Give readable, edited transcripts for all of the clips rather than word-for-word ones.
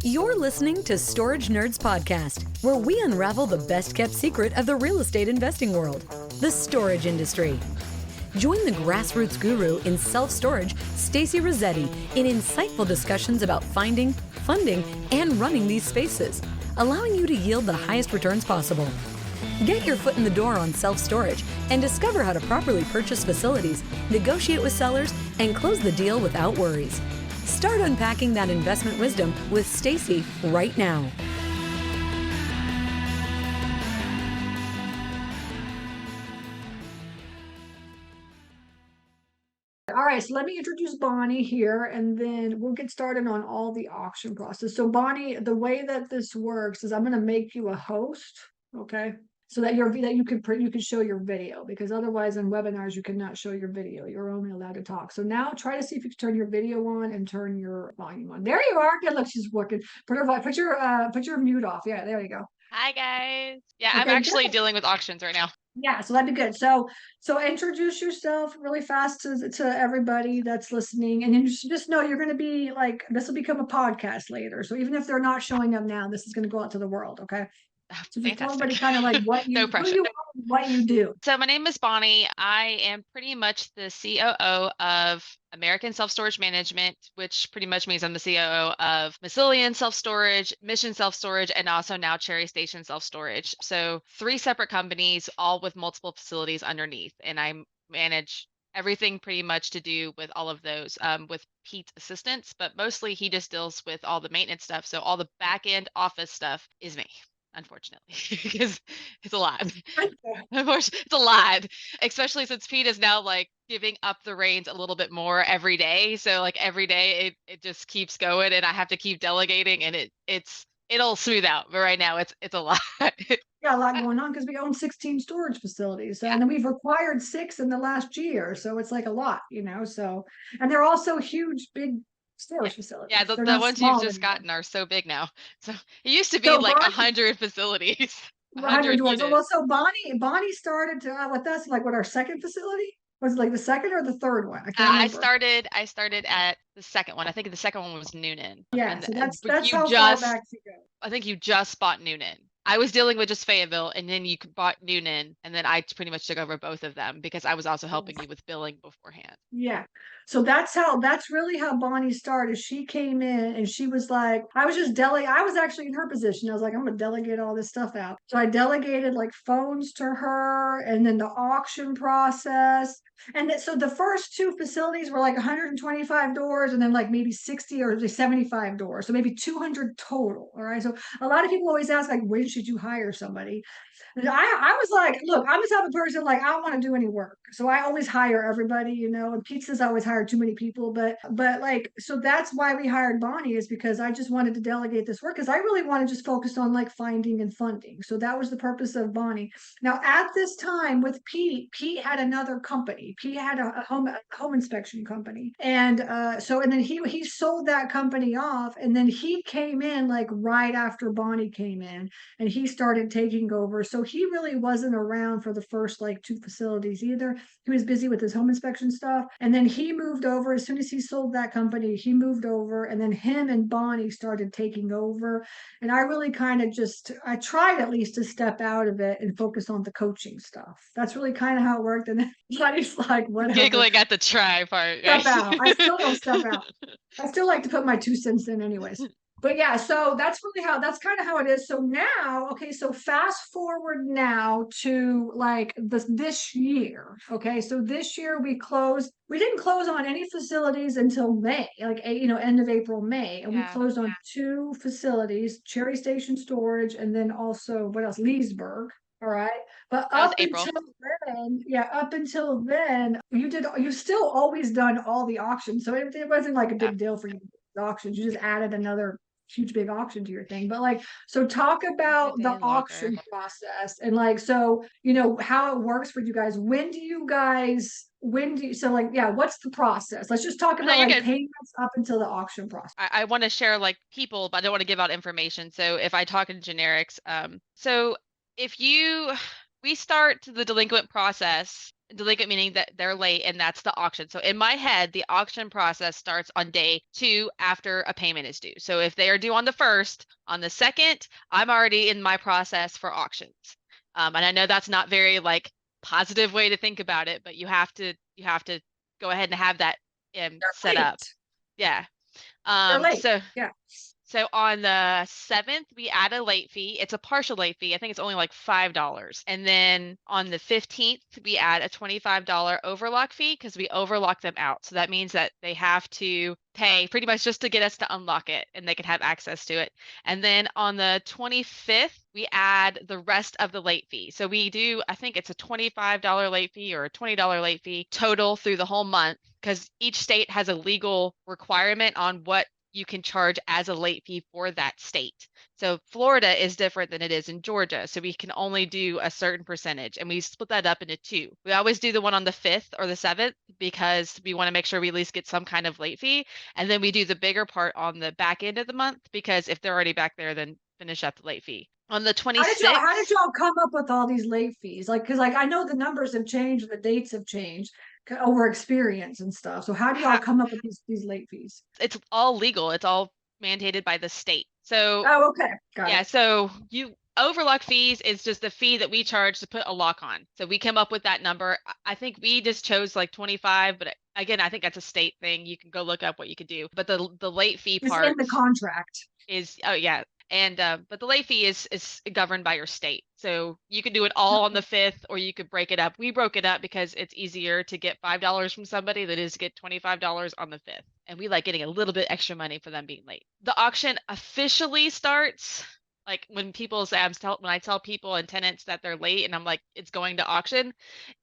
You're listening to Storage Nerds Podcast, where we unravel the best-kept secret of the real estate investing world, the storage industry. Join the grassroots guru in self-storage, Stacy Rossetti, in insightful discussions about finding, funding, and running these spaces, allowing you to yield the highest returns possible. Get your foot in the door on self-storage and discover how to properly purchase facilities, negotiate with sellers, and close the deal without worries. Start unpacking that investment wisdom with Stacy right now. All right, so let me introduce Bonnie here, and then we'll get started on all the auction process. So Bonnie, the way that this works is I'm going to make you a host, okay? So that you can show your video, because otherwise in webinars you cannot show your video. You're only allowed to talk. So now try to see if you can turn your video on and turn your volume on. There you are. Good. Look, she's working. Put your mute off. Yeah, there you go. Hi guys. Yeah, Okay, I'm actually good. dealing with auctions right now. Yeah, so that'd be good. So introduce yourself really fast to everybody that's listening, and then just know you're going to be like, this will become a podcast later. So even if they're not showing up now, this is going to go out to the world. Okay. So just tell everybody kind of like what No who pressure. you are, and what you do. So my name is Bonnie. I am pretty much the COO of American Self-Storage Management, which pretty much means I'm the COO of Massilian Self-Storage, Mission Self-Storage, and also now Cherry Station Self-Storage. So 3 separate companies, all with multiple facilities underneath. And I manage everything pretty much to do with all of those, with Pete's assistance, but mostly he just deals with all the maintenance stuff. So all the back end office stuff is me, unfortunately, because it's a lot. Unfortunately, it's a lot, especially since Pete is now like giving up the reins a little bit more every day. So like every day it just keeps going, and I have to keep delegating, and it'll smooth out. But right now it's a lot. Got a lot going on because we own 16 storage facilities. So, and then we've acquired 6 in the last year. So it's like a lot, So, and they're also huge, big storage facilities. Yeah, the ones you've just gotten are so big now. So it used to be like 100 facilities. 100 doors. Well, so Bonnie started with us like what, our second facility? Was it like the second or the third one? I can't remember. I started at the second one. I think the second one was Noonan. Yeah, so that's how far back you go. I think you just bought Noonan. I was dealing with just Fayetteville, and then you bought Noonan, and then I pretty much took over both of them because I was also helping you with billing beforehand. Yeah. So that's really how Bonnie started. She came in and she was like, I was actually in her position. I was like, I'm gonna delegate all this stuff out. So I delegated like phones to her, and then the auction process. And so the first 2 facilities were like 125 doors, and then like maybe 60 or 75 doors. So maybe 200 total. All right. So a lot of people always ask, like, when should you hire somebody? And I was like, look, I'm the type of person, like, I don't want to do any work. So I always hire everybody, and Pete says I always hire too many people, but like, so that's why we hired Bonnie, is because I just wanted to delegate this work, because I really want to just focus on like finding and funding. So that was the purpose of Bonnie. Now at this time with Pete had another company. Pete had a home inspection company. And then he sold that company off, and then he came in like right after Bonnie came in, and he started taking over. So he really wasn't around for the first like 2 facilities either. He was busy with his home inspection stuff. And then he moved over as soon as he sold that company. He moved over, and then him and Bonnie started taking over. And I really kind of I tried at least to step out of it and focus on the coaching stuff. That's really kind of how it worked. And then Bonnie's like, whatever. Giggling at the try part. Step out. I still don't step out. I still like to put my 2 cents in anyways. But yeah, so that's kind of how it is. So now, okay, so fast forward now to like this year. Okay, so this year we didn't close on any facilities until May, like end of April, May. And we closed on 2 facilities, Cherry Station Storage, and then also what else? Leesburg. All right. But up until then, you still always done all the auctions. So it wasn't like a big deal for you, the auctions. You just added another huge big auction to your thing. But like, so talk about the auction process, and like, so how it works for you guys. What's the process? Let's just talk about like payments up until the auction process. I want to share like people, but I don't want to give out information. So if I talk in generics, so if we start the delinquent process Delinquent meaning that they're late, and that's the auction. So in my head, the auction process starts on day 2 after a payment is due. So if they are due on the 1st, on the 2nd, I'm already in my process for auctions. And I know that's not very like positive way to think about it, but you have to go ahead and have that set up. Yeah. They're late. So Yeah. so on the 7th, we add a late fee. It's a partial late fee. I think it's only like $5. And then on the 15th, we add a $25 overlock fee because we overlock them out. So that means that they have to pay pretty much just to get us to unlock it and they can have access to it. And then on the 25th, we add the rest of the late fee. So we do, I think it's a $25 late fee or a $20 late fee total through the whole month because each state has a legal requirement on what you can charge as a late fee for that state. So Florida is different than it is in Georgia. So we can only do a certain percentage and we split that up into 2. We always do the one on the 5th or the 7th because we want to make sure we at least get some kind of late fee. And then we do the bigger part on the back end of the month because if they're already back there, then finish up the late fee. On the 26th. How did y'all come up with all these late fees? Like, because like I know the numbers have changed, the dates have changed over experience and stuff. So how do y'all come up with these late fees? It's all legal. It's all mandated by the state. So okay. Got it. So you overlock fees is just the fee that we charge to put a lock on. So we come up with that number. I think we just chose like 25, but again, I think that's a state thing. You can go look up what you could do. But the late fee part in the contract is and but the late fee is governed by your state. So you can do it all on the 5th or you could break it up. We broke it up because it's easier to get $5 from somebody than it is to get $25 on the 5th. And we like getting a little bit extra money for them being late. The auction officially starts like when people say when I tell people and tenants that they're late and I'm like it's going to auction,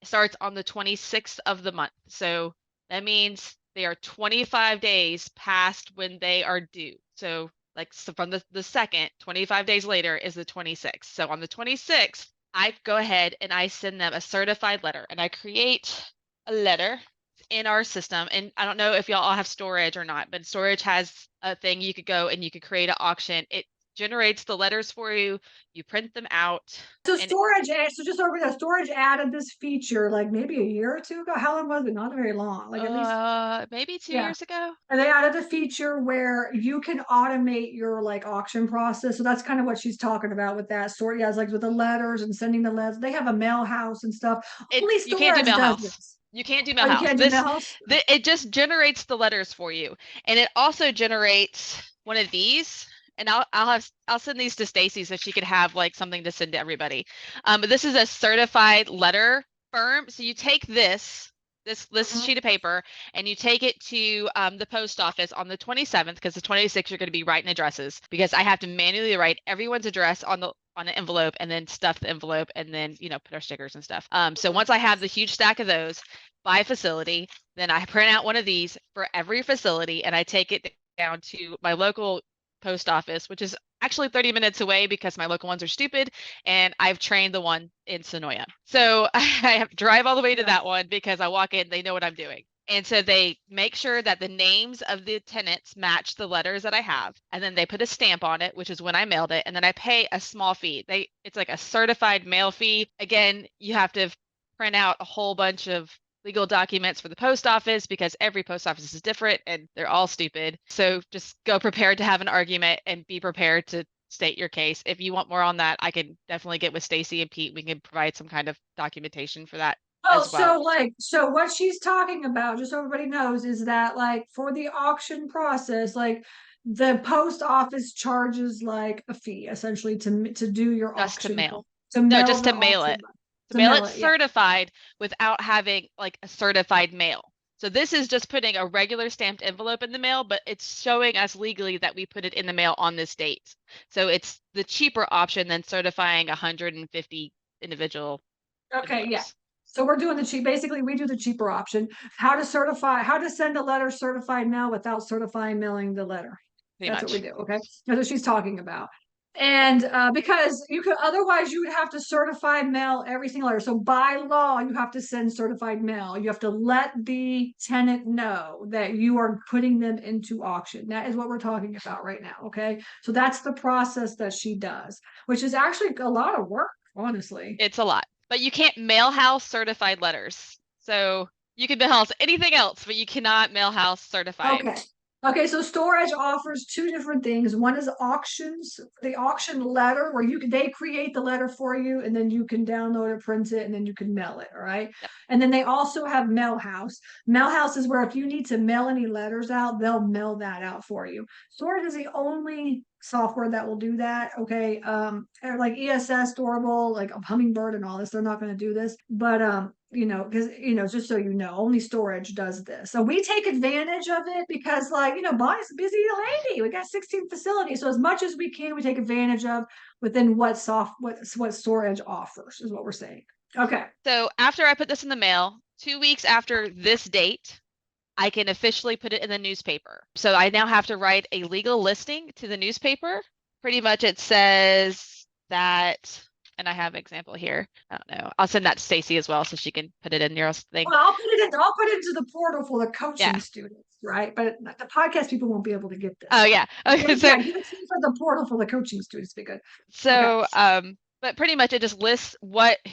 it starts on the 26th of the month. So that means they are 25 days past when they are due. So from the 2nd, 25 days later is the 26th. So on the 26th, I go ahead and I send them a certified letter and I create a letter in our system. And I don't know if y'all all have StorEdge or not, but StorEdge has a thing you could go and you could create an auction. It generates the letters for you. You print them out. So StorEdge, so just over there, StorEdge added this feature like maybe a year or two ago. How long was it? Not very long. Like at least maybe 2 years ago. And they added a feature where you can automate your like auction process. So that's kind of what she's talking about with that sort. Yeah, it's like with the letters and sending the letters. They have a mail house and stuff. Only you can't do StorEdge mail does house. this. You can't do mail house. You can't do mail house? It just generates the letters for you, and it also generates one of these. And I'll send these to Stacy so she could have like something to send to everybody. But this is a certified letter firm. So you take this sheet of paper and you take it to the post office on the 27th because the 26th you're going to be writing addresses because I have to manually write everyone's address on an envelope and then stuff the envelope and then put our stickers and stuff. So once I have the huge stack of those by facility, then I print out one of these for every facility and I take it down to my local post office, which is actually 30 minutes away because my local ones are stupid and I've trained the one in Sonoya. So I have to drive all the way to that one because I walk in, they know what I'm doing. And so they make sure that the names of the tenants match the letters that I have. And then they put a stamp on it, which is when I mailed it. And then I pay a small fee. It's like a certified mail fee. Again, you have to print out a whole bunch of legal documents for the post office because every post office is different and they're all stupid. So just go prepared to have an argument and be prepared to state your case. If you want more on that, I can definitely get with Stacy and Pete. We can provide some kind of documentation for that. Oh, as well. so what she's talking about, just so everybody knows, is that like for the auction process, like the post office charges like a fee essentially to do your just auction. To mail. Just to mail it. To mail it certified without having like a certified mail. So this is just putting a regular stamped envelope in the mail, but it's showing us legally that we put it in the mail on this date. So it's the cheaper option than certifying 150 individual. Okay, envelopes. Yeah. So we're doing basically we do the cheaper option. How to send a letter certified mail without certifying mailing the letter. That's what we do. Okay. That's what she's talking about. And because otherwise you would have to certify mail every single letter. So by law, you have to send certified mail. You have to let the tenant know that you are putting them into auction. That is what we're talking about right now. Okay. So that's the process that she does, which is actually a lot of work, honestly. It's a lot. But you can't mail house certified letters. So you can mail house anything else, but you cannot mail house certified. Okay. Okay, so StorEdge offers two different things. One is auctions, the auction letter where they create the letter for you and then you can download it, print it, and then you can mail it. All right. Yep. And then they also have Mail House. Mail House is where if you need to mail any letters out, they'll mail that out for you. StorEdge is the only software that will do that. Okay. Like ESS, Storable, like Hummingbird and all this, they're not going to do this. But because just so you know, only StorEdge does this. So we take advantage of it because, like, Bonnie's a busy lady. We got 16 facilities, so as much as we can, we take advantage of within what StorEdge offers is what we're saying. Okay. So after I put this in the mail, 2 weeks after this date, I can officially put it in the newspaper. So I now have to write a legal listing to the newspaper. Pretty much it says that, and I have an example here. I don't know. I'll send that to Stacy as well so she can put it in your thing. Well, I'll put it into the portal for the coaching students, right? But the podcast people won't be able to get this. Oh yeah. Okay, so give it for the portal for the coaching students. Be good. So but pretty much it just lists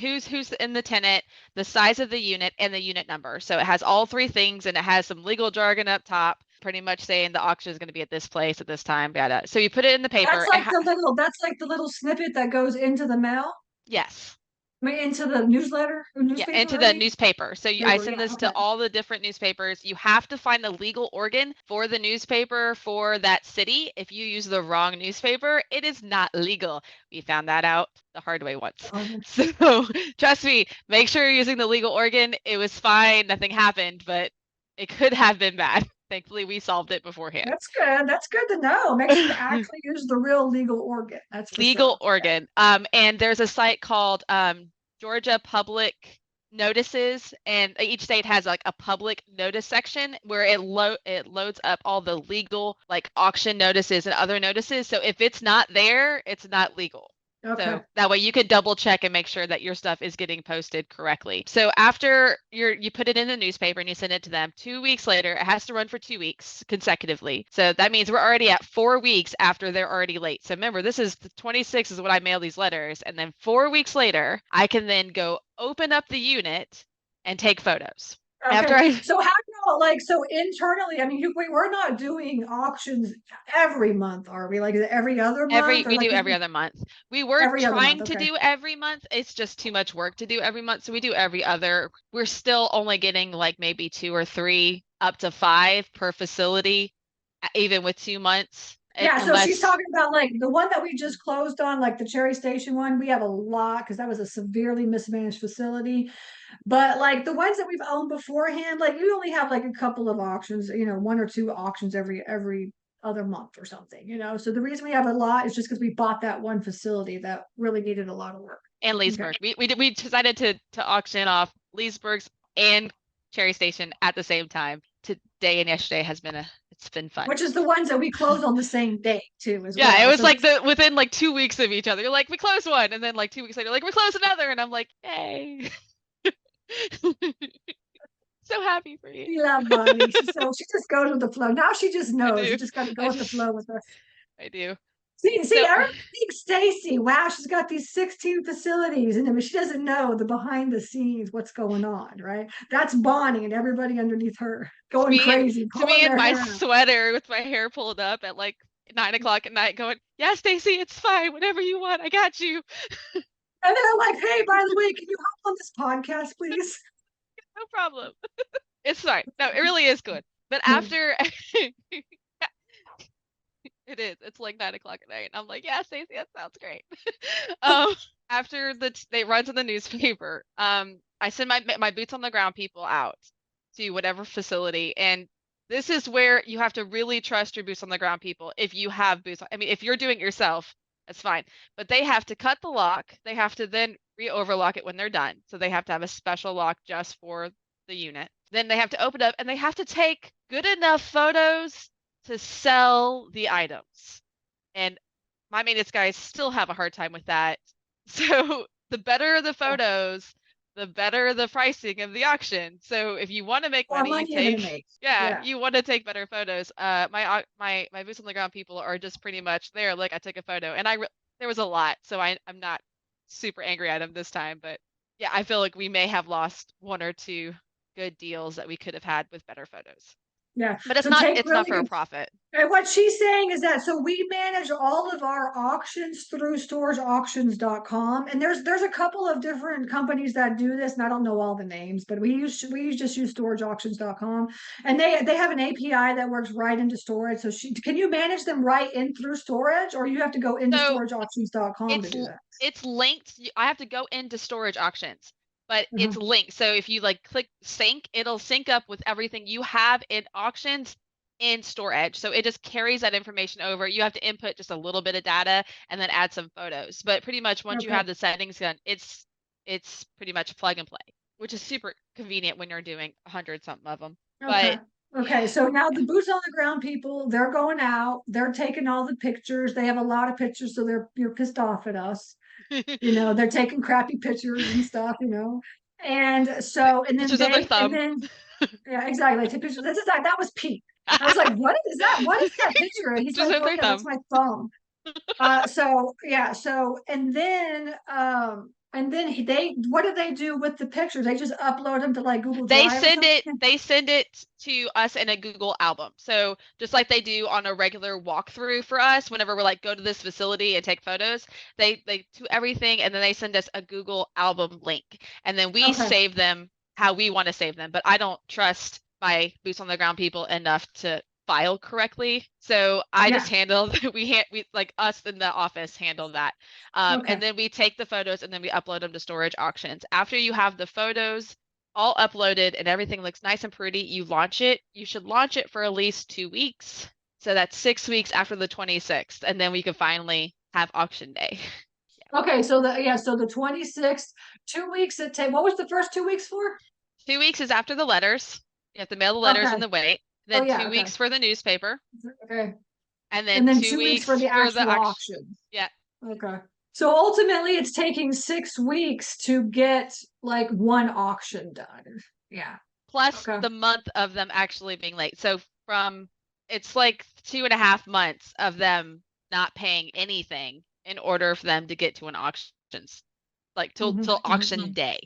who's in the tenant, the size of the unit, and the unit number. So it has all three things, and it has some legal jargon up top, pretty much saying the auction is going to be at this place at this time. So you put it in the paper. That's like the little snippet that goes into the mail. Yes. I mean, into the newspaper. Yeah, into the newspaper. So I send this to all the different newspapers. You have to find the legal organ for the newspaper for that city. If you use the wrong newspaper, it is not legal. We found that out the hard way once. So trust me, make sure you're using the legal organ. It was fine. Nothing happened, but it could have been bad. Thankfully, we solved it beforehand. That's good. That's good to know. Make sure you actually use the real legal organ. That's for legal sure. organ. And there's a site called Georgia Public Notices, and each state has like a public notice section where it loads up all the legal like auction notices and other notices. So if it's not there, it's not legal. Okay. So that way you could double check and make sure that your stuff is getting posted correctly. So after you put it in the newspaper and you send it to them, 2 weeks later, it has to run for 2 weeks consecutively. So that means we're already at 4 weeks after they're already late. So remember, this is the 26th is when I mail these letters. And then 4 weeks later, I can then go open up the unit and take photos. Okay. So internally, I mean, we're not doing auctions every month, are we? Like every other month? We do every other month. We were trying to do every month. It's just too much work to do every month. So we do every other. We're still only getting like maybe 2 or 3 up to 5 per facility, even with 2 months. Yeah, so she's talking about like the one that we just closed on, like the Cherry Station one. We have a lot because that was a severely mismanaged facility. But like the ones that we've owned beforehand, like you only have like a couple of auctions, 1 or 2 auctions every other month or something, So the reason we have a lot is just because we bought that one facility that really needed a lot of work. And Leesburg. Okay. We decided to auction off Leesburg's and Cherry Station at the same time. Today and yesterday it's been fun. Which is the ones that we close on the same day too, as well. Yeah, it was like within like 2 weeks of each other. You're like, we closed one, and then like 2 weeks later, like we closed another, and I'm like, yay. So happy for you. Yeah, Bonnie. So she just goes with the flow. Now she just knows. You just got to go with the flow with her. I do. See, I think Stacy, wow, she's got these 16 facilities, and she doesn't know the behind the scenes, what's going on, right? That's Bonnie and everybody underneath her going crazy. To me in my sweater with my hair pulled up at like 9 o'clock at night going, yeah, Stacy, it's fine. Whatever you want, I got you. And then I'm like, hey, by the way, can you hop on this podcast, please? No problem. It's fine. No, it really is good. But after it is. It's like 9 o'clock at night. I'm like, yeah, Stacey, that sounds great. After they run to the newspaper, I send my boots on the ground people out to whatever facility. And this is where you have to really trust your boots on the ground people. If you have boots, if you're doing it yourself, that's fine. But they have to cut the lock. They have to then re-overlock it when they're done. So they have to have a special lock just for the unit. Then they have to open up and they have to take good enough photos to sell the items. And my maintenance guys still have a hard time with that. So the better the photos, the better the pricing of the auction. So if you want to make money, you want to take better photos. My boots on the ground people are just pretty much there. Like I took a photo, and there was a lot, so I'm not super angry at them this time. But yeah, I feel like we may have lost 1 or 2 good deals that we could have had with better photos. Yeah. But So take it's really not for a good. profit. And what she's saying is that so we manage all of our auctions through storageauctions.com. And there's a couple of different companies that do this, and I don't know all the names, but we just use storageauctions.com. And they have an API that works right into storage. So can you manage them right in through storage, or you have to go into So storageauctions.com to do that? it's linked. I have to go into storage auctions, but Uh-huh. it's linked. So if you like click sync, it'll sync up with everything you have in auctions in StorEdge. So it just carries that information over. You have to input just a little bit of data and then add some photos. But pretty much once you Okay. have the settings done, it's pretty much plug and play, which is super convenient when you're doing 100 something of them. Okay. But Okay, yeah. so now the boots on the ground people, they're going out, they're taking all the pictures. They have a lot of pictures, so you're pissed off at us. They're taking crappy pictures and stuff, And so and then Pictures of their they and thumb. then yeah, exactly. They take pictures. That was Pete. I was like, what is that? What is that picture? And he's Pictures like, of oh their yeah, that's thumb. my thumb. So yeah, so and then what do they do with the pictures? They just upload them to like Google Drive or something? They send it to us in a Google album. So just like they do on a regular walkthrough for us, whenever we're like, go to this facility and take photos, they do everything and then they send us a Google album link. And then we Okay. save them how we want to save them. But I don't trust my boots on the ground people enough to file correctly. So I Yeah. just handle we like us in the office handle that. Okay. And then we take the photos and then we upload them to storage auctions. After you have the photos all uploaded and everything looks nice and pretty, you launch it. You should launch it for at least 2 weeks. So that's 6 weeks after the 26th, and then we can finally have auction day. Okay, so the 26th, 2 weeks it take. What was the first 2 weeks for? 2 weeks is after the letters. You have to mail the letters Okay. and the wait. Oh Then yeah, 2 okay. weeks for the newspaper, Okay. and then And then 2 2 weeks for weeks the for the actual auction. auction. Yeah. Okay. So ultimately it's taking 6 weeks to get like one auction done. Yeah. Plus Okay. the month of them actually being late. So it's like 2.5 months of them not paying anything in order for them to get to an auctions, like till auction day.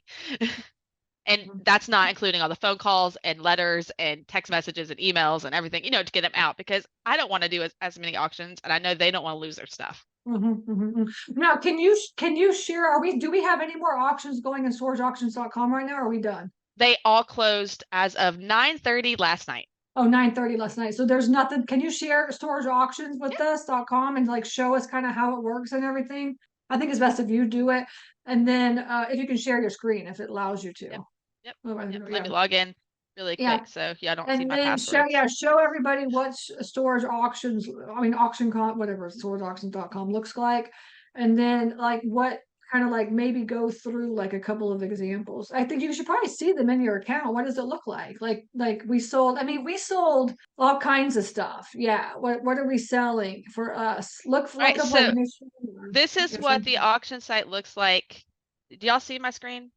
And that's not including all the phone calls and letters and text messages and emails and everything, to get them out, because I don't want to do as many auctions, and I know they don't want to lose their stuff. Now, can you share? Do we have any more auctions going in storageauctions.com right now? Or are we done? They all closed as of 9:30 last night. Oh, 9:30 last night. So there's nothing. Can you share storage auctions with us.com and like show us kind of how it works and everything? I think it's best if you do it. And then if you can share your screen if it allows you to. Yep. Yeah. Let me log in really Yeah. quick so I don't see And my then passwords. show everybody what storage auctions, whatever storageauctions.com looks like. And then like what kind of like maybe go through like a couple of examples. I think you should probably see them in your account. What does it look like? Like we sold all kinds of stuff. Yeah. What are we selling for us? Look All right, up like so mission. this is what the auction site looks like. Do y'all see my screen?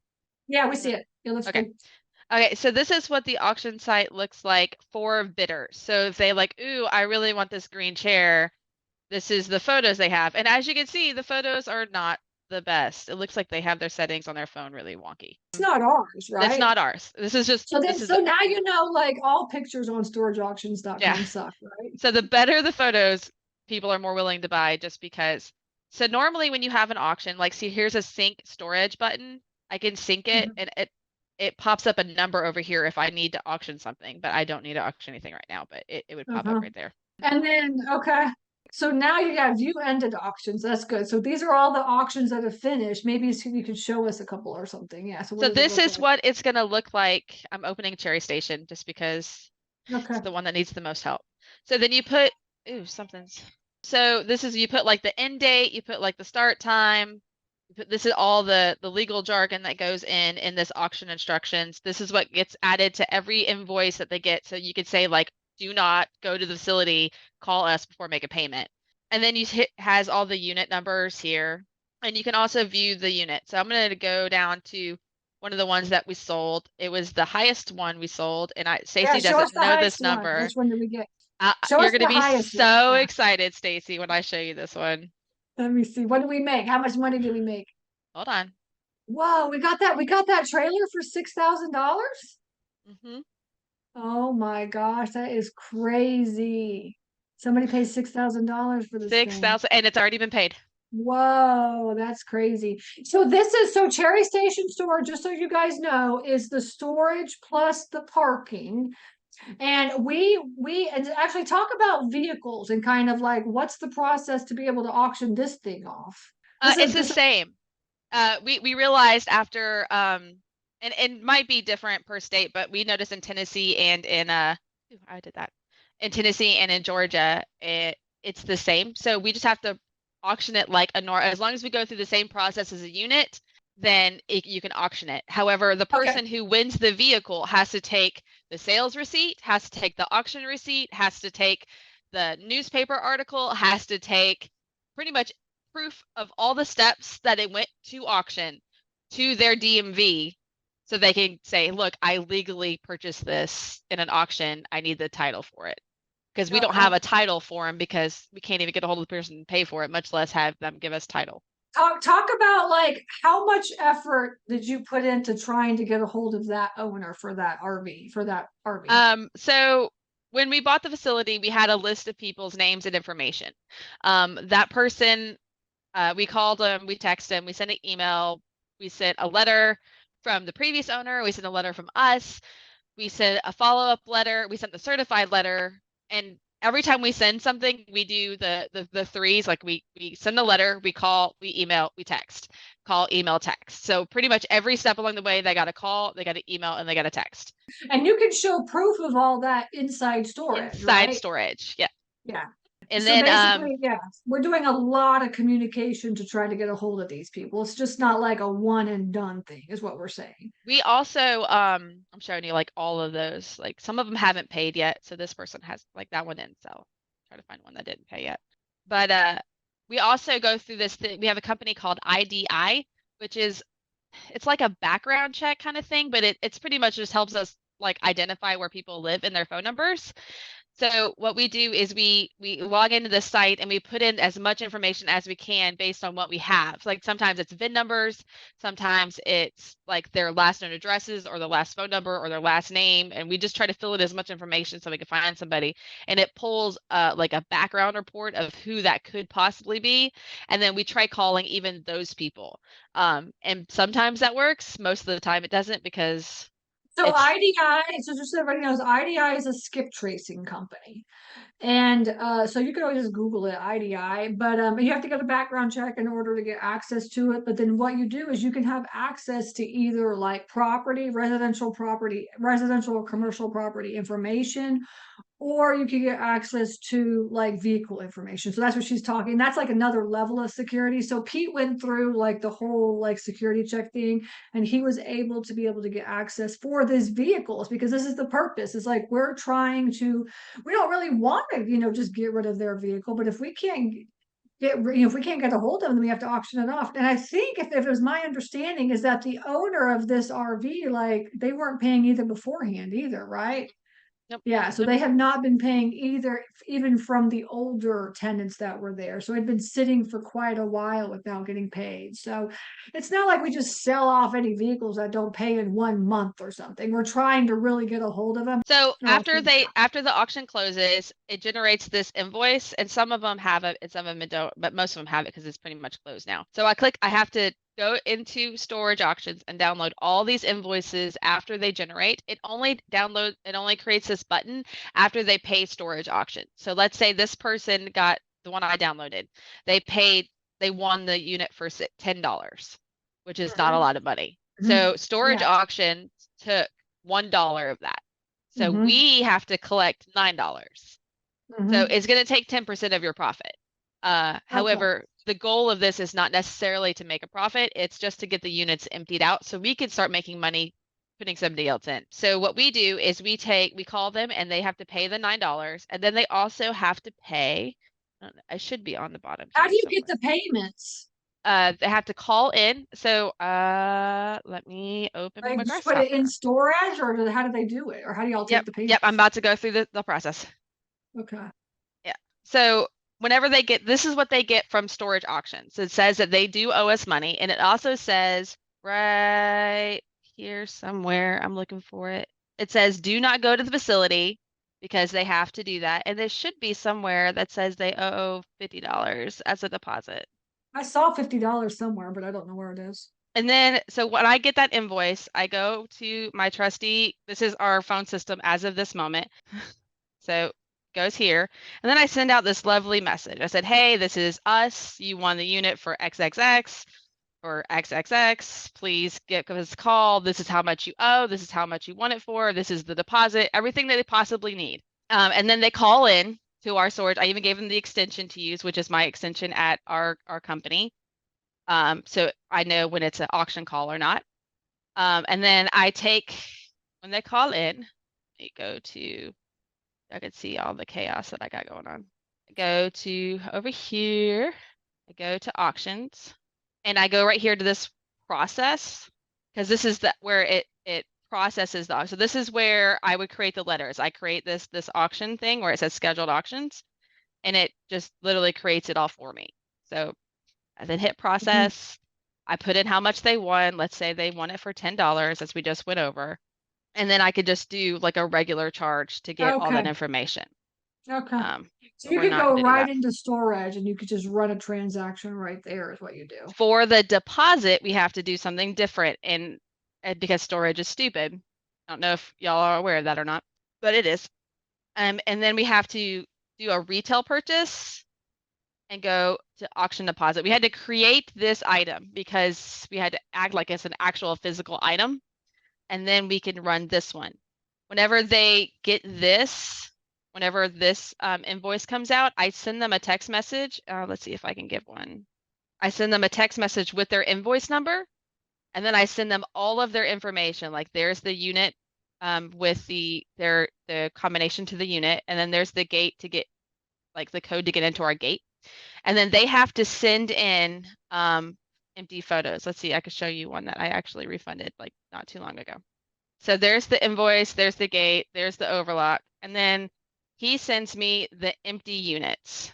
Yeah, we see it. It looks Okay. good. Okay, so this is what the auction site looks like for bidders. So if they like, ooh, I really want this green chair, this is the photos they have. And as you can see, the photos are not the best. It looks like they have their settings on their phone really wonky. It's not ours, right? That's not ours. This is just so this is now like all pictures on storageauctions.com suck, right? So the better the photos, people are more willing to buy, just because. So normally when you have an auction, like see here's a sync storage button. I can sync it and it pops up a number over here if I need to auction something, but I don't need to auction anything right now, but it would pop up right there. And then so now you got view ended auctions. That's good. So these are all the auctions that have finished. Maybe you could show us a couple or something. Yeah. So this is what it's going to look like. I'm opening Cherry Station just because it's the one that needs the most help. So then you put, so this is, you put like the end date, you put like the start time. This is all the legal jargon that goes in this auction instructions. This is what gets added to every invoice that they get. So you could say like, do not go to the facility, call us before make a payment. And then has all the unit numbers here. And you can also view the unit. So I'm going to go down to one of the ones that we sold. It was the highest one we sold. And Stacy doesn't know this number. Which one did we get? You're going to be so excited, Stacy, when I show you this one. Let me see. What did we make? How much money did we make? Hold on. Whoa, we got that trailer for $6,000. Mm-hmm. Oh my gosh, that is crazy. Somebody pays $6,000 for this thing. 6,000, and it's already been paid. Whoa, that's crazy. So Cherry Station Store, just so you guys know, is the storage plus the parking. And and actually talk about vehicles and kind of like what's the process to be able to auction this thing off. It's the This same. We realized after and it might be different per state, but we noticed in Tennessee and in ooh, I did that. In Tennessee and in Georgia, it's the same. So we just have to auction it like a as long as we go through the same process as a unit, then you can auction it. However, the Okay. person who wins the vehicle has to take the sales receipt, has to take the auction receipt, has to take the newspaper article, has to take pretty much proof of all the steps that it went to auction to their DMV so they can say, look, I legally purchased this in an auction. I need the title for it. Because we don't Okay. have a title for them because we can't even get a hold of the person to pay for it, much less have them give us title. Talk about like how much effort did you put into trying to get a hold of that owner for that RV? So when we bought the facility, we had a list of people's names and information. That person, we called them, we texted them, we sent an email, we sent a letter from the previous owner, we sent a letter from us, we sent a follow-up letter, we sent the certified letter, and every time we send something, we do the threes, like we send a letter, we call, we email, we text. Call, email, text. So pretty much every step along the way, they got a call, they got an email, and they got a text. And you can show proof of all that inside StorEdge, Inside right? StorEdge. Yeah. Yeah. And So then basically, yeah, we're doing a lot of communication to try to get a hold of these people. It's just not like a one and done thing, is what we're saying. we also I'm showing you like all of those. Like some of them haven't paid yet, so this person has like that one didn't sell. Try to find one that didn't pay yet. But we also go through this thing. We have a company called IDI, which is it's like a background check kind of thing, but it's pretty much just helps us like identify where people live and their phone numbers. So what we do is we log into the site and we put in as much information as we can based on what we have. Like sometimes it's VIN numbers, sometimes it's like their last known addresses or their last phone number or their last name, and we just try to fill in as much information so we can find somebody. And it pulls like a background report of who that could possibly be, and then we try calling even those people. And sometimes that works. Most of the time it doesn't because So it's IDI, so just so everybody knows, IDI is a skip tracing company. And so you can always just Google it, IDI, but you have to get a background check in order to get access to it. But then what you do is you can have access to either like residential or commercial property information, or you can get access to like vehicle information. So that's what she's talking. That's like another level of security. So Pete went through like the whole like security check thing, and he was able to be able to get access for these vehicles because this is the purpose. It's like we don't really want to, just get rid of their vehicle, but if we can't if we can't get a hold of them, then we have to auction it off. And I think if it was my understanding is that the owner of this RV, like they weren't paying either beforehand either, right? nope. Yeah, so they have not been paying either, even from the older tenants that were there. So it had been sitting for quite a while without getting paid. So it's not like we just sell off any vehicles that don't pay in 1 month or something. We're trying to really get a hold of them. So Oh, after the auction closes, it generates this invoice, and some of them have it, and some of them don't, but most of them have it because it's pretty much closed now. So I have to go into storage auctions and download all these invoices after they generate. It only creates this button after they pay storage auction. So let's say this person got the one I downloaded. They won the unit for $10, which is not a lot of money. So storage yeah. auction took $1 of that. So Mm-hmm. we have to collect $9. So Mm-hmm. it's going to take 10% of your profit. Okay. However, the goal of this is not necessarily to make a profit. It's just to get the units emptied out so we can start making money putting somebody else in. So what we do is we call them and they have to pay the $9, and then they also have to pay, I should be on the bottom How here do you get somewhere. the payments? They have to call in. So let me open my Like just put it in grasshopper. storage, or how do they do it? Or how do y'all take Yep, the yep. I'm payments? about to go through the process. Okay. Yeah. So whenever this is what they get from storage auctions. It says that they do owe us money, and it also says right here somewhere, I'm looking for it. It says do not go to the facility because they have to do that. And there should be somewhere that says they owe $50 as a deposit. I saw $50 somewhere, but I don't know where it is. And then, so when I get that invoice, I go to my trustee. This is our phone system as of this moment. So goes here. And then I send out this lovely message. I said, hey, this is us. You won the unit for XXX or XXX. Please give us a call. This is how much you owe. This is how much you want it for. This is the deposit, everything that they possibly need. And then they call in to our storage. I even gave them the extension to use, which is my extension at our company. So I know when it's an auction call or not. And then I take, when they call in, I go to, I can see all the chaos that I got going on. I go to over here, I go to auctions, and I go right here to this process, because this is where it processes the auction. So this is where I would create the letters. I create this auction thing where it says scheduled auctions, and it just literally creates it all for me. So I then hit process. I put in how much they won. Let's say they won it for $10, as we just went over. And then I could just do like a regular charge to get all that information. Okay. So but you we're could not go gonna do right that. into StorEdge and you could just run a transaction right there is what you do. For the deposit, we have to do something different, and because StorEdge is stupid. I don't know if y'all are aware of that or not, but it is. And then we have to do a retail purchase and go to auction deposit. We had to create this item because we had to act like it's an actual physical item, and then we can run this one. Whenever they get this, whenever this invoice comes out, I send them a text message. Let's see if I can give one. I send them a text message with their invoice number, and then I send them all of their information. Like there's the unit with the combination to the unit, and then there's the gate to get, like the code to get into our gate. And then they have to send in empty photos. Let's see, I could show you one that I actually refunded like not too long ago. So there's the invoice, there's the gate, there's the overlock, and then he sends me the empty units.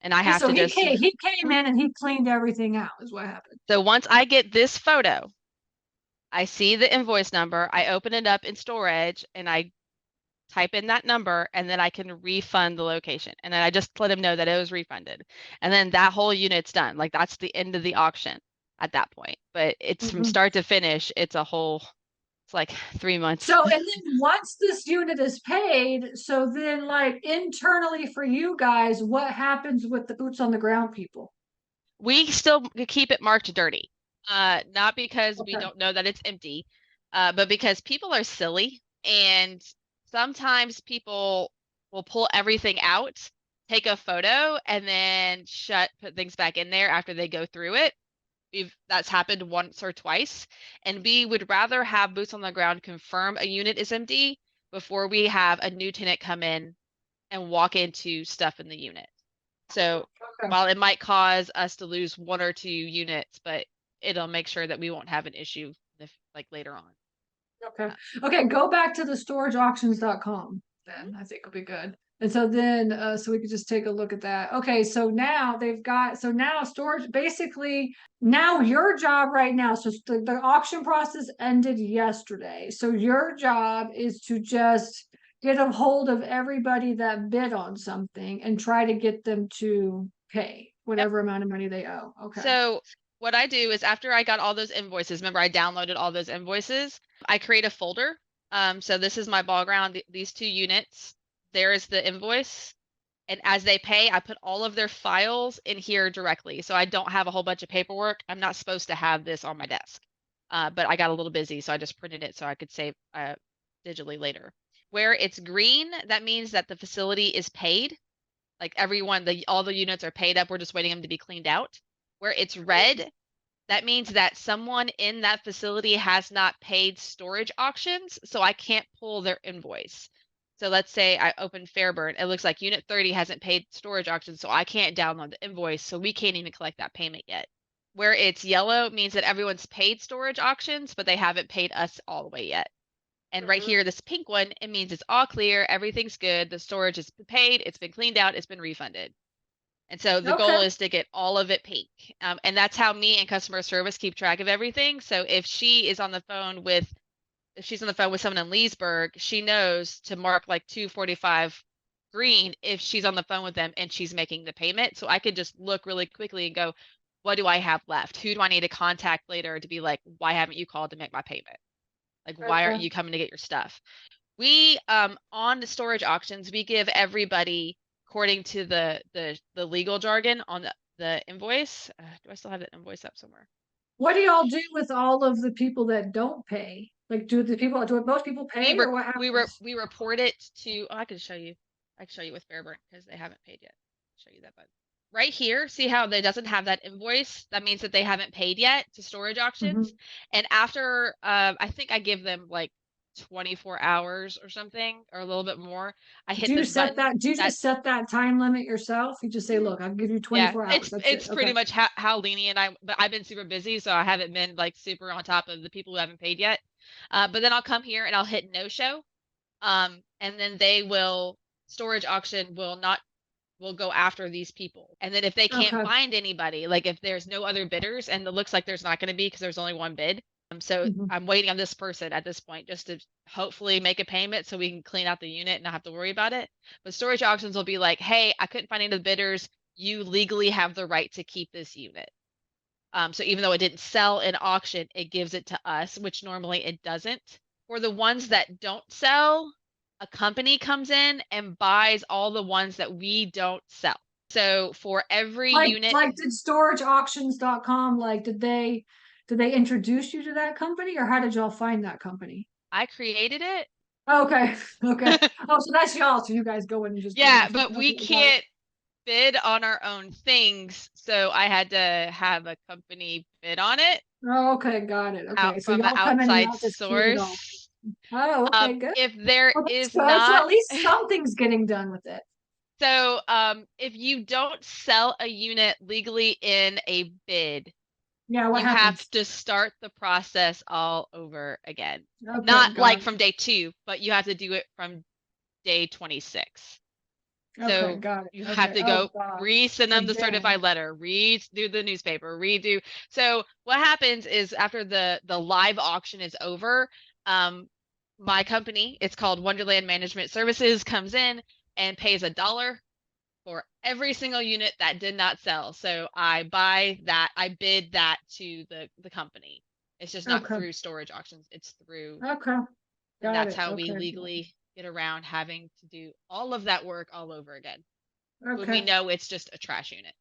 And I have so to he just came in and he cleaned everything out is what happened. So once I get this photo, I see the invoice number, I open it up in StorEdge and I type in that number, and then I can refund the location. And then I just let him know that it was refunded. And then that whole unit's done. Like that's the end of the auction at that point. But it's from start to finish, it's like 3 months. So, and then once this unit is paid, so then like internally for you guys, what happens with the boots on the ground people? We still keep it marked dirty. Not because we don't know that it's empty, but because people are silly, and sometimes people will pull everything out, take a photo, and then put things back in there after they go through it. That's happened once or twice, and we would rather have boots on the ground confirm a unit is empty before we have a new tenant come in and walk into stuff in the unit. So while it might cause us to lose 1 or 2 units, but it'll make sure that we won't have an issue like later on. Okay, go back to the storageauctions.com then. I think it'll be good. And so then, so we could just take a look at that. Okay, so now now storage, basically, now your job right now, so the auction process ended yesterday. So your job is to just get a hold of everybody that bid on something and try to get them to pay whatever amount of money they owe. Okay. So what I do is after I got all those invoices, remember I downloaded all those invoices, I create a folder. So this is my ball ground, these 2 units. There is the invoice. And as they pay, I put all of their files in here directly. So I don't have a whole bunch of paperwork. I'm not supposed to have this on my desk. But I got a little busy, so I just printed it so I could save digitally later. Where it's green, that means that the facility is paid. Like all the units are paid up. We're just waiting them to be cleaned out. Where it's red, that means that someone in that facility has not paid storage auctions, so I can't pull their invoice. So let's say I open Fairburn, it looks like unit 30 hasn't paid storage auctions, so I can't download the invoice, so we can't even collect that payment yet. Where it's yellow means that everyone's paid storage auctions, but they haven't paid us all the way yet. And right here, this pink one, it means it's all clear, everything's good, the storage is paid, it's been cleaned out, it's been refunded. And so the goal is to get all of it pink. And that's how me and customer service keep track of everything. So if she is on the phone with if she's on the phone with someone in Leesburg, she knows to mark like 245 green if she's on the phone with them and she's making the payment. So I could just look really quickly and go, what do I have left? Who do I need to contact later to be like, why haven't you called to make my payment? Like, why aren't Okay. you coming to get your stuff? We on the storage auctions, we give everybody according to the legal jargon on the invoice. Do I still have the invoice up somewhere? What do y'all do with all of the people that don't pay? Like, do most people pay, or what happens? We report it to. Oh, I can show you. I can show you with Fairburn because they haven't paid yet. Show you that button right here. See how they doesn't have that invoice? That means that they haven't paid yet to storage auctions. Mhm. And after, I think I give them like 24 hours or something, or a little bit more. I hit Do you this set button. that? Do you just set that time limit yourself? You just say, Mhm. "Look, I'll give you Yeah, 24 hours." That's it. it's Okay. pretty much how lenient but I've been super busy, so I haven't been like super on top of the people who haven't paid yet. But then I'll come here and I'll hit no show. And then storage auction will go after these people. And then if they can't Okay. find anybody, like if there's no other bidders, and it looks like there's not going to be because there's only one bid. So Mhm. I'm waiting on this person at this point just to hopefully make a payment so we can clean out the unit and not have to worry about it. But storage auctions will be like, hey, I couldn't find any of the bidders. You legally have the right to keep this unit. So even though it didn't sell in auction, it gives it to us, which normally it doesn't. For the ones that don't sell, a company comes in and buys all the ones that we don't sell. So for every unit, Did storageauctions.com, like, did they introduce you to that company, or how did y'all find that company? I created it. Okay. Okay. Oh, so that's y'all. So you guys go in and just Yeah, bid. but we Okay, got it. can't bid on our own things. So I had to have a company bid on it Oh, okay, got it. Okay. out So from an y'all come in and outside y'all just clean it all. source. Oh, okay, good. If there Well, that's is good. So not at least something's getting done with it. So, if you don't sell a unit legally in a bid, Yeah, what you have happens? to start the process all over again. Okay, Not like got it. from day 2, but you have to do it from day 26. Okay, So got it. you have Okay. to Oh go gosh. resend them the Again. certified letter, redo the newspaper, redo. So what happens is after the live auction is over, my company, it's called Wonderland Management Services, comes in and pays $1 for every single unit that did not sell. So I bid that to the company. It's just not Okay. through storage auctions. It's through, Okay. and Got that's it. how we Okay. legally get around having to do all of that work all over again when we Okay. know it's just a trash unit.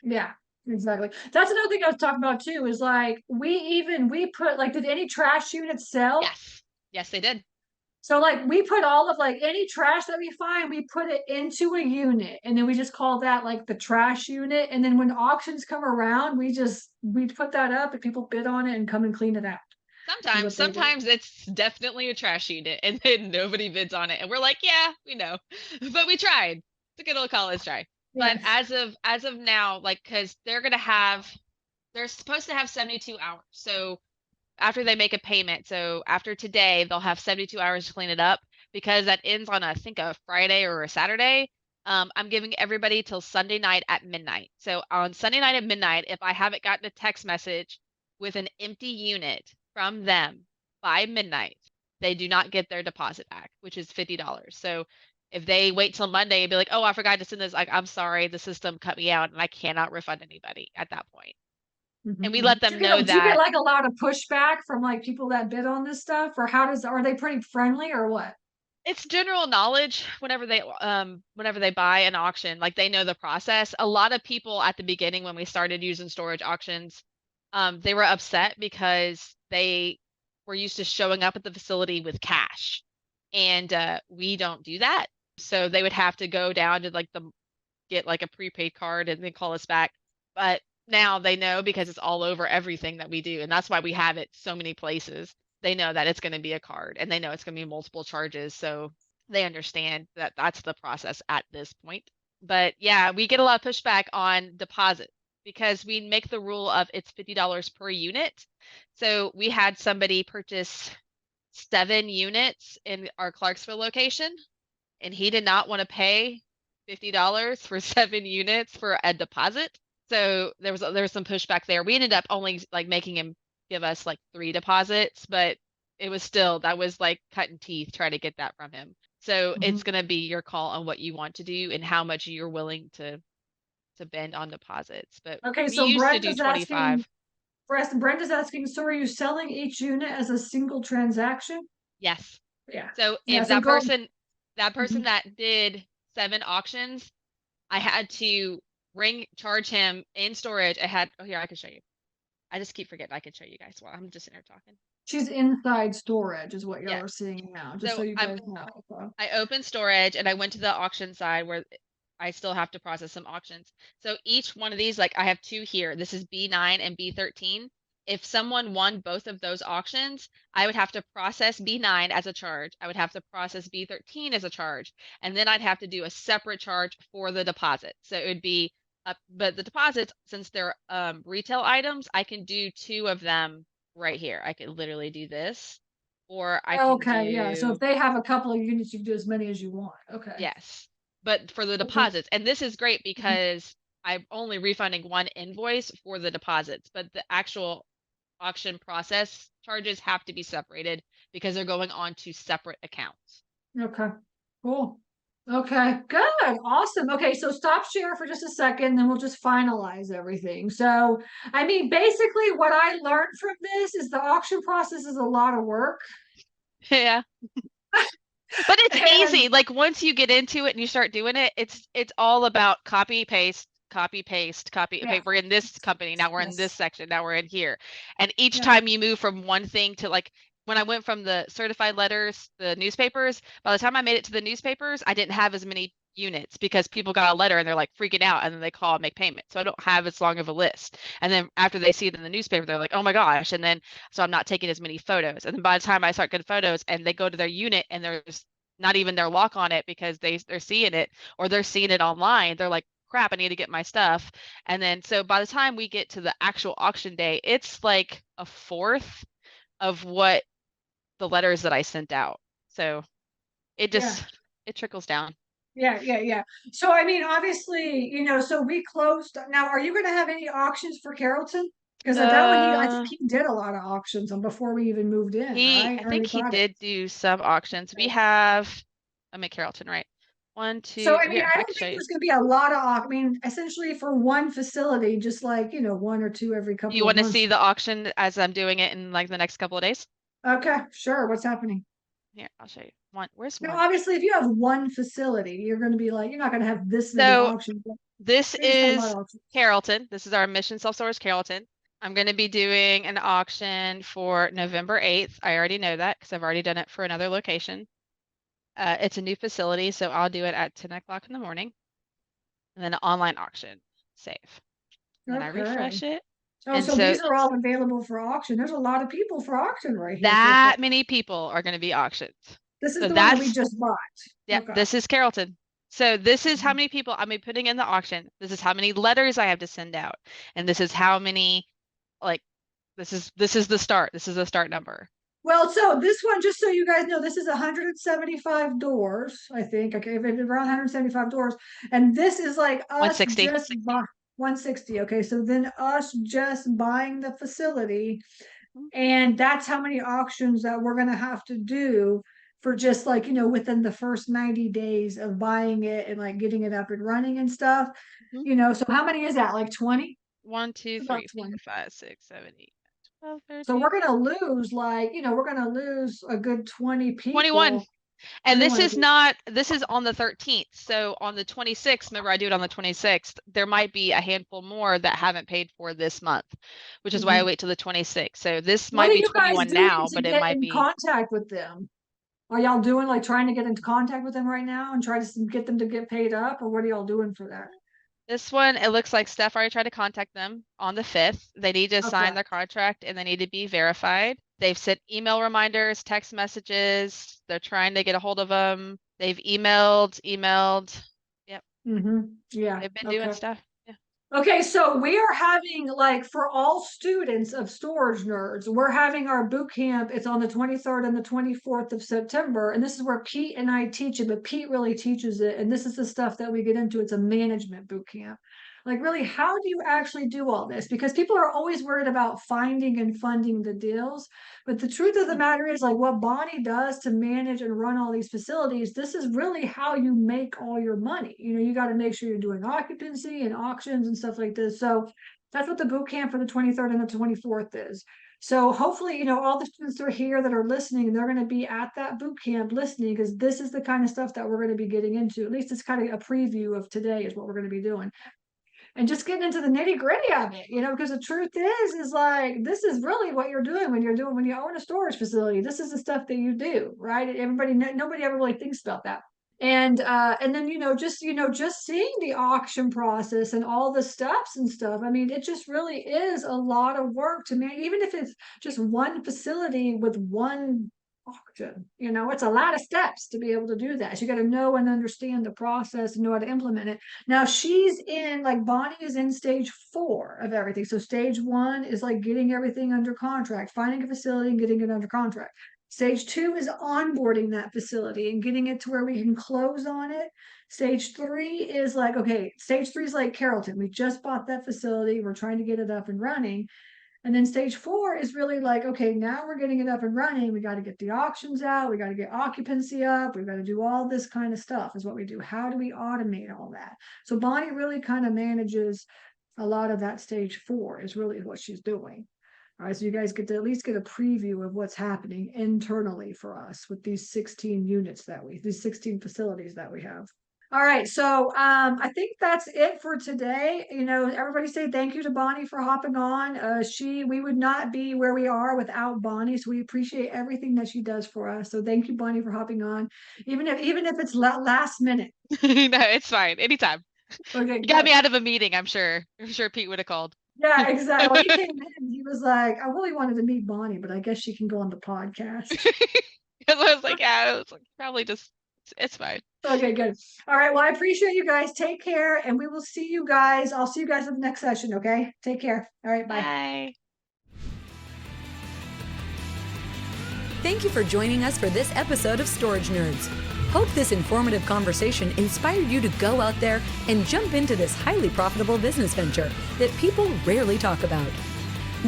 Yeah, exactly. That's another thing I was talking about too, is like we put like, did any trash units sell? Yes. Yes, they did. So like we put all of like any trash that we find, we put it into a unit, and then we just call that like the trash unit. And then when auctions come around, we put that up and people bid on it and come and clean it out. Is Sometimes, what they do. sometimes it's definitely a trash unit and then nobody bids on it. And we're like, yeah, we know. But we tried. It's a good old college try. But Yes. as of now, like, because they're supposed to have 72 hours. So after they make a payment, so after today, they'll have 72 hours to clean it up because that ends on, I think, a Friday or a Saturday. I'm giving everybody till Sunday night at midnight. So on Sunday night at midnight, if I haven't gotten a text message with an empty unit from them by midnight, they do not get their deposit back, which is $50. So if they wait till Monday and be like, "Oh, I forgot to send this," like, I'm sorry, the system cut me out and I cannot refund anybody at that point. And Mhm, we mhm. let them know Do you get that. like a lot of pushback from like people that bid on this stuff, or are they pretty friendly or what? It's general knowledge whenever they buy an auction, like they know the process. A lot of people at the beginning when we started using storage auctions, they were upset because they were used to showing up at the facility with cash. And we don't do that. So they would have to go down to like the get like a prepaid card and then call us back. But now they know because it's all over everything that we do. And that's why we have it so many places. They know that it's going to be a card and they know it's going to be multiple charges. So they understand that that's the process at this point. But yeah, we get a lot of pushback on deposit because we make the rule of it's $50 per unit. So we had somebody purchase 7 units in our Clarksville location and he did not want to pay $50 for 7 units for a deposit. So there was some pushback there. We ended up only like making him give us like 3 deposits, but it was still, that was like cutting teeth trying to get that from him. So Mhm. it's going to be your call on what you want to do and how much you're willing to bend on deposits. But Okay, we so used to do 25. Brenda's asking, so are you selling each unit as a single transaction? Yes. Yeah. So Yeah. if So that go. person, Mhm. that did 7 auctions, I had to charge him in StorEdge. Oh, here, I can show you. I just keep forgetting I can show you guys while I'm just in here talking. She's inside StorEdge is what y'all Yeah. are seeing now, just so So you guys know. So, I opened StorEdge and I went to the auction side where I still have to process some auctions. So each one of these, like I have 2 here. This is B9 and B13. If someone won both of those auctions, I would have to process B9 as a charge. I would have to process B13 as a charge. And then I'd have to do a separate charge for the deposit. So it would be but the deposits, since they're retail items, I can do 2 of them right here. I could literally do this, or I can okay, yeah. So if do, they have a couple of units, you can do as many as you want. Okay. yes. But for the Okay. deposits, and this is great Mhm. because I'm only refunding one invoice for the deposits, but the actual auction process charges have to be separated because they're going on to separate accounts. Okay. Cool. Okay, good. Awesome. Okay, so stop share for just a second, then we'll just finalize everything. So, I mean, basically what I learned from this is the auction process is a lot of work. Yeah. But it's And easy. Like once you get into it and you start doing it, it's all about copy, paste, copy, paste, copy. Okay, yeah, we're in this company. Now we're in this yes. section. Now we're in here. And each Yeah. time you move from one thing to, like, when I went from the certified letters, the newspapers, by the time I made it to the newspapers, I didn't have as many units because people got a letter and they're like freaking out and then they call and make payment. So I don't have as long of a list. And then after they see it in the newspaper, they're like, oh my gosh. And then so I'm not taking as many photos. And then by the time I start getting photos and they go to their unit and there's not even their lock on it because they're seeing it, or they're seeing it online, they're like, crap, I need to get my stuff. And then so by the time we get to the actual auction day, it's like a fourth of what the letters that I sent out. So it Yeah. just, it trickles down. Yeah. So I mean, obviously, so we closed. Now, are you going to have any auctions for Carrollton? Because that one, I think uh he did a lot of auctions on before we even moved in, right? I Or think he he bought it. did do some auctions. We have, I'm at Carrollton, right? One, So two, I mean, here, I I don't can show think you. there's going to be a lot of. I mean, essentially for one facility, just like one or two every Do you couple of want to months. see the auction as I'm doing it in like the next couple of days? Okay, sure. What's happening? Here, I'll show you. One, where's Now, one? obviously, if you have one facility, you're going to be like, you're not going to have this many So auctions. But this we just had a lot is of auctions. Carrollton. This is our Mission Self-Storage Carrollton. I'm going to be doing an auction for November 8th. I already know that because I've already done it for another location. It's a new facility, so I'll do it at 10 o'clock in the morning. And then an online auction. Save. And then I Okay. refresh it. Oh, And so so these are all available for auction. There's a lot of people for auction right here so far. that many people are going to be auctioned. This is So the one that we that's, just bought. yeah, Okay. this is Carrollton. So this is how Mhm. many people I'm putting in the auction. This is how many letters I have to send out. And this is how many, like, this is the start. This is the start number. Well, so this one, just so you guys know, this is 175 doors, I think. Okay, around 175 doors. And this is like us 160. just buy 160. Okay, so then us just buying the facility. Mhm. And that's how many auctions that we're going to have to do for just like, within the first 90 days of buying it and like getting it up and running and stuff. Mhm. So how many is that? Like 20? 1, 2, About 3, 4, 20. 5, 6, 7, 8, 12, So 13, we're going to lose like, we're going to lose a good 20 21. people. And this 21 is people. not, this is on the 13th. So on the 26th, remember I do it on the 26th, there might be a handful more that haven't paid for this month, which is why I Mhm. wait till the 26th. So this What might are be you guys 21 doing now, to but it get might in be, contact with them? Are y'all doing like trying to get into contact with them right now and try to get them to get paid up, or what are y'all doing for that? this one, it looks like Steph already tried to contact them on the 5th. They need to sign Okay. their contract and they need to be verified. They've sent email reminders, text messages. They're trying to get a hold of them. They've emailed. Yep, Yeah. they've been doing Okay. stuff. Yeah. Okay, so we are having like for all students of storage nerds, we're having our boot camp. It's on the 23rd and the 24th of September. And this is where Pete and I teach it, but Pete really teaches it. And this is the stuff that we get into. It's a management boot camp. Like, really, how do you actually do all this? Because people are always worried about finding and funding the deals. But the truth of the matter is, like, what Bonnie does to manage and run all these facilities, this is really how you make all your money. You got to make sure you're doing occupancy and auctions and stuff like this. So that's what the boot camp for the 23rd and the 24th is. So hopefully, all the students that are here that are listening, they're going to be at that boot camp listening, because this is the kind of stuff that we're going to be getting into. At least it's kind of a preview of today is what we're going to be doing. And just getting into the nitty gritty of it, because the truth is like, this is really what you're doing when you own a storage facility. This is the stuff that you do, right? Nobody ever really thinks about that. And then, just seeing the auction process and all the steps and stuff. I mean, it just really is a lot of work to me, even if it's just one facility with one auction. It's a lot of steps to be able to do that. So you got to know and understand the process and know how to implement it. Now Bonnie is in stage 4 of everything. So stage 1 is like getting everything under contract, finding a facility and getting it under contract. Stage 2 is onboarding that facility and getting it to where we can close on it. Stage 3 is like, okay, stage 3 is like Carrollton. We just bought that facility. We're trying to get it up and running. And then stage 4 is really like, okay, now we're getting it up and running. We got to get the auctions out. We got to get occupancy up. We've got to do all this kind of stuff is what we do. How do we automate all that? So Bonnie really kind of manages a lot of that stage 4 is really what she's doing. All right, so you guys get to at least get a preview of what's happening internally for us with these 16 these 16 facilities that we have. All right, so I think that's it for today. Everybody say thank you to Bonnie for hopping on. We would not be where we are without Bonnie, so we appreciate everything that she does for us. So thank you, Bonnie, for hopping on, even if it's last minute. No, it's fine. Anytime. Okay, you got me out of a meeting. I'm sure Pete would have called. Yeah, exactly. Well, he came in, he was like, I really wanted to meet Bonnie, but I guess she can go on the podcast. Because I was like, yeah, it's probably just, it's fine. Okay, good. All right. Well, I appreciate you guys. Take care, and we will see you guys. I'll see you guys in the next session. Okay. Take care. All right. Bye. Bye. Thank you for joining us for this episode of Storage Nerds. Hope this informative conversation inspired you to go out there and jump into this highly profitable business venture that people rarely talk about.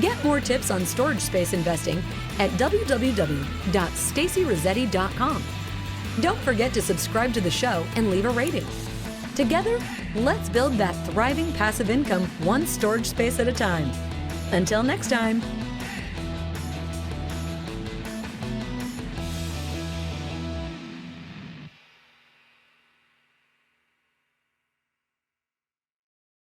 Get more tips on storage space investing at www.stacyrossetti.com. Don't forget to subscribe to the show and leave a rating. Together, let's build that thriving passive income one storage space at a time. Until next time.